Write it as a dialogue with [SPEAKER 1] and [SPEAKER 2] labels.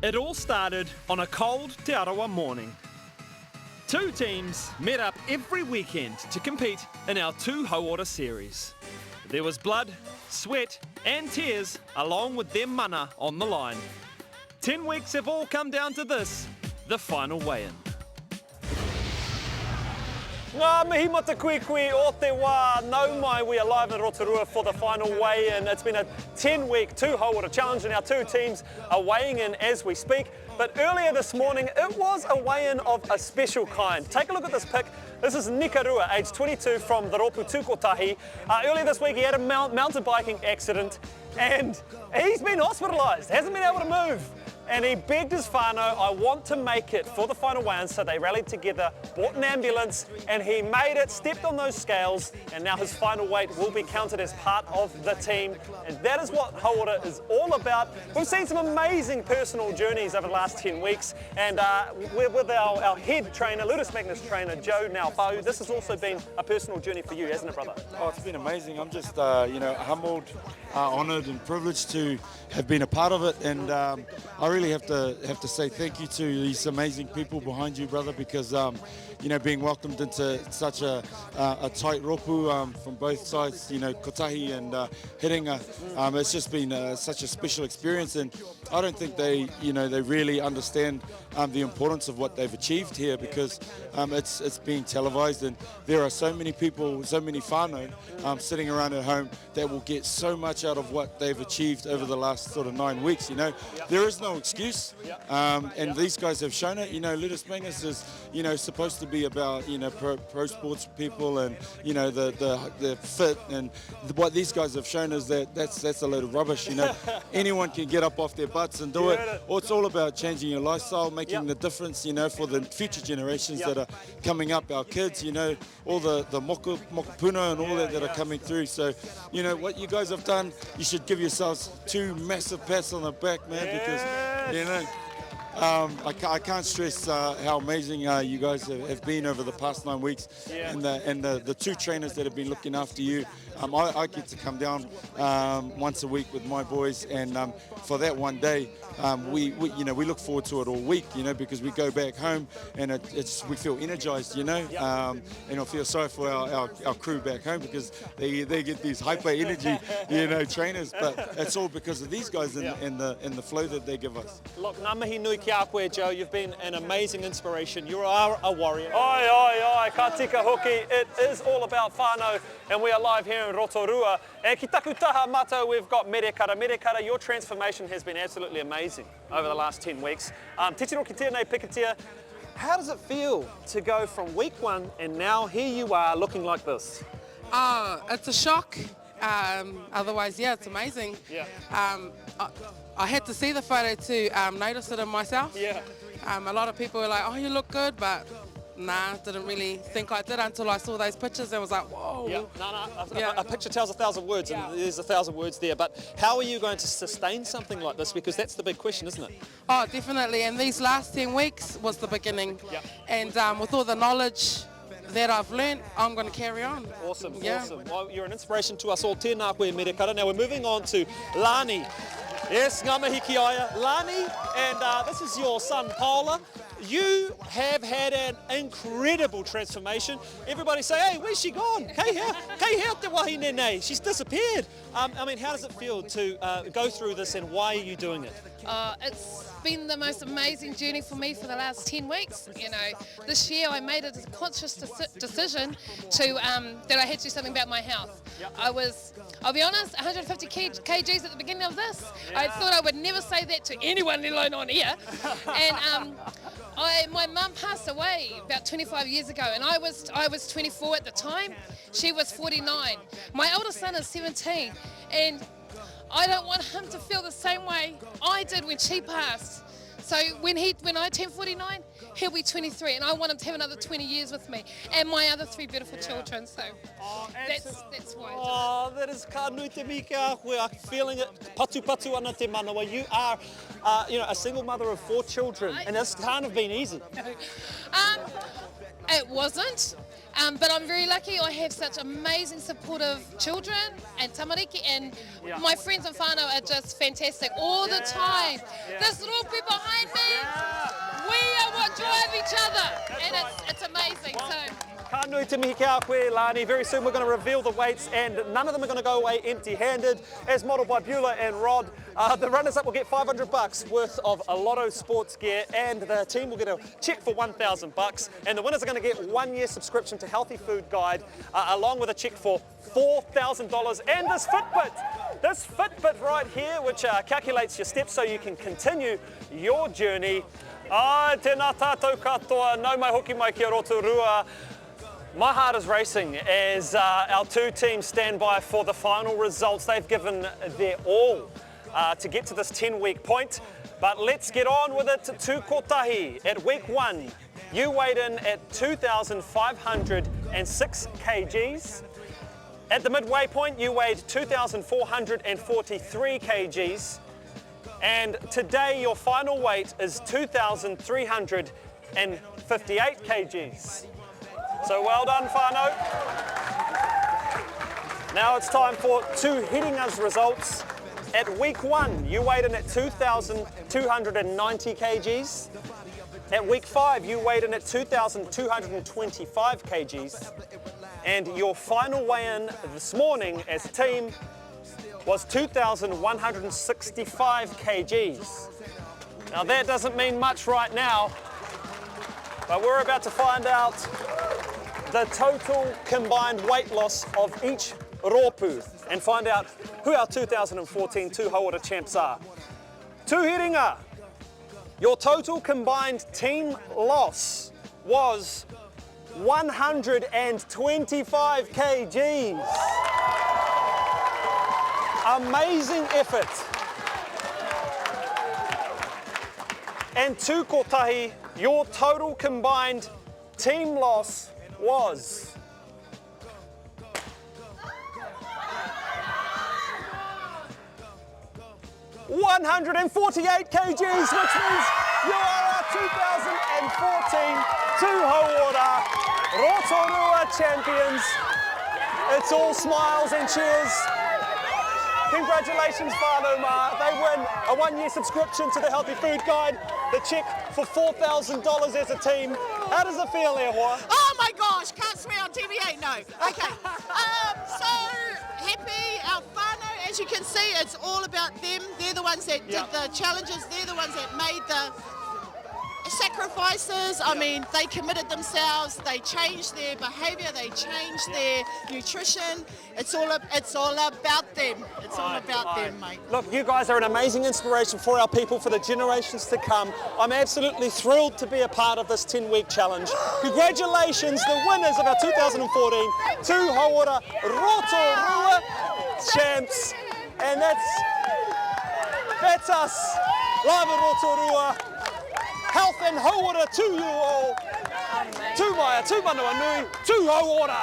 [SPEAKER 1] It all started on a cold 2Hauora morning. Two teams met up every weekend to compete in our 2Hauora series. There was blood, sweat and tears along with their mana on the line. 10 weeks have all come down to this, the final weigh-in. Ngā mihi mata kuikui o te wā, nau mai, we are live in Rotorua for the final weigh-in. It's been a 10-week 2Hauora challenge and our two teams are weighing in as we speak. But earlier this morning, it was a weigh-in of a special kind. Take a look at this pic. This is Nikarua, aged 22, from the Ropu Tukotahi. Earlier this week, he had a mountain biking accident and he's been hospitalised, hasn't been able to move. And he begged his whānau, I want to make it for the final weigh-in, so they rallied together, bought an ambulance, and he made it, stepped on those scales, and now his final weight will be counted as part of the team. And that is what Hauora is all about. We've seen some amazing personal journeys over the last 10 weeks, and we're with our head trainer, Ludus Magnus trainer, Joe Naupau. This has also been a personal journey for you, hasn't it, brother?
[SPEAKER 2] Oh, it's been amazing. I'm just, humbled, honoured and privileged to have been a part of it, and I really have to say thank you to these amazing people behind you, brother, because being welcomed into such a tight ropu from both sides, kotahi and Hiringa, it's just been such a special experience, and I don't think they really understand the importance of what they've achieved here, because it's being televised, and there are so many people, so many whānau sitting around at home that will get so much out of what they've achieved over the last sort of 9 weeks. There is no excuse, and these guys have shown it. Ludus Magnus is supposed to be about pro sports people and the fit, and what these guys have shown is that's a load of rubbish. Anyone can get up off their butts and do it. Or it's all about changing your lifestyle, making the difference for the future generations that are coming up, our kids, all the mokopuna and all that are coming through. So what you guys have done, you should give yourselves 2 massive pats on the back, man, because I can't stress how amazing you guys have been over the past 9 weeks, and the 2 trainers that have been looking after you. I get to come down once a week with my boys, and for that one day, we look forward to it all week, because we go back home and we feel energized, and I feel sorry for our crew back home, because they get these hyper energy, trainers, but it's all because of these guys and the flow that they give us.
[SPEAKER 1] Look, ngā mihi nui ki a koe, Joe. You've been an amazing inspiration. You are a warrior.
[SPEAKER 3] Oi, oi, oi, ka tika hoki. It is all about whānau, and we are live here in Rotorua. And ki taku taha matou, we've got Merekara. Merekara, your transformation has been absolutely amazing over the last 10 weeks. Te tiro ki tēnei pikatia. How does it feel to go from week 1 and now here you are looking like this?
[SPEAKER 4] It's a shock. Otherwise, it's amazing.
[SPEAKER 3] Yeah.
[SPEAKER 4] I had to see the photo to notice it in myself.
[SPEAKER 3] Yeah.
[SPEAKER 4] A lot of people were like, oh, you look good, but nah, didn't really think I did until I saw those pictures and was like, whoa.
[SPEAKER 3] Yeah. A picture tells 1,000 words, and there's 1,000 words there. But how are you going to sustain something like this? Because that's the big question, isn't it?
[SPEAKER 4] Oh, definitely. And these last 10 weeks was the beginning.
[SPEAKER 3] Yeah.
[SPEAKER 4] And with all the knowledge that I've learned, I'm going to carry on.
[SPEAKER 3] Awesome. Well, you're an inspiration to us all. Tēnā koe, Merekara. Now we're moving on to Lani. Yes, ngā mihi ki aia. Lani, and this is your son, Paula. You have had an incredible transformation. Everybody say, hey, where's she gone? Kei hea te wahine nei. She's disappeared. How does it feel to go through this, and why are you doing it?
[SPEAKER 5] It's been the most amazing journey for me for the last 10 weeks. This year I made a conscious decision to that I had to do something about my health.
[SPEAKER 3] Yep.
[SPEAKER 5] I'll be honest, 150 kgs at the beginning of this. Yeah. I thought I would never say that to anyone, let alone on here. And my mum passed away about 25 years ago, and I was 24 at the time. She was 49. My oldest son is 17, and I don't want him to feel the same way I did when she passed. So when I turn 49, he'll be 23, and I want him to have another 20 years with me, and my other 3 beautiful children. So that's why.
[SPEAKER 3] Oh, that is ka nui te mi kia koe. I'm feeling it. Patu ana te manawa. You are, a single mother of 4 children, and it's kind of been easy.
[SPEAKER 5] It wasn't. But I'm very lucky. I have such amazing supportive children and tamariki, and my friends and whānau are just fantastic all the time. This rope behind me, we are what drive each other, and it's amazing. So.
[SPEAKER 1] Ka nui te mihi ki a koe, Lani. Very soon we're going to reveal the weights, and none of them are going to go away empty-handed. As modelled by Beulah and Rod, the runners-up will get $500 worth of a Lotto sports gear, and the team will get a cheque for $1,000. And the winners are going to get 1-year subscription to Healthy Food Guide, along with a cheque for $4,000. And this Fitbit right here, which calculates your steps so you can continue your journey. Tēnā tātou katoa, nau mai hoki mai ki a Rotorua. My heart is racing as our two teams stand by for the final results. They've given their all to get to this 10-week point. But let's get on with it. To kotahi. At week 1, you weighed in at 2,506 kgs. At the midway point, you weighed 2,443 kgs. And today, your final weight is 2,358 kgs. So well done, whānau. Now it's time for 2Hauora's results. At week 1, you weighed in at 2,290 kgs. At week 5, you weighed in at 2,225 kgs. And your final weigh-in this morning as a team was 2,165 kgs. Now that doesn't mean much right now, but we're about to find out the total combined weight loss of each rōpū and find out who our 2014 2Hauora champs are. Tūhiringa, your total combined team loss was 125 kgs. Amazing effort. And Tū Kotahi, your total combined team loss was 148 kgs, which means you are our 2014 2Hauora Rotorua champions. It's all smiles and cheers. Congratulations, whānau mā. They win a 1-year subscription to the Healthy Food Guide, the cheque for $4,000 as a team. How does it feel, 2Hauora?
[SPEAKER 6] Oh my gosh, can't swear on TV, no. Okay, so happy, our whānau, as you can see, it's all about them. They're the ones that did the challenges, they're the ones that made the sacrifices. I mean, they committed themselves, they changed their behaviour, they changed their nutrition. It's all about them. It's all about them, mate.
[SPEAKER 1] Look, you guys are an amazing inspiration for our people, for the generations to come. I'm absolutely thrilled to be a part of this 10-week challenge. Congratulations, the winners of our 2014 2Hauora Rotorua champs. And that's us, live at Rotorua. Health and hauora to you all. Tū Maia, tū Manawanui, 2Hauora.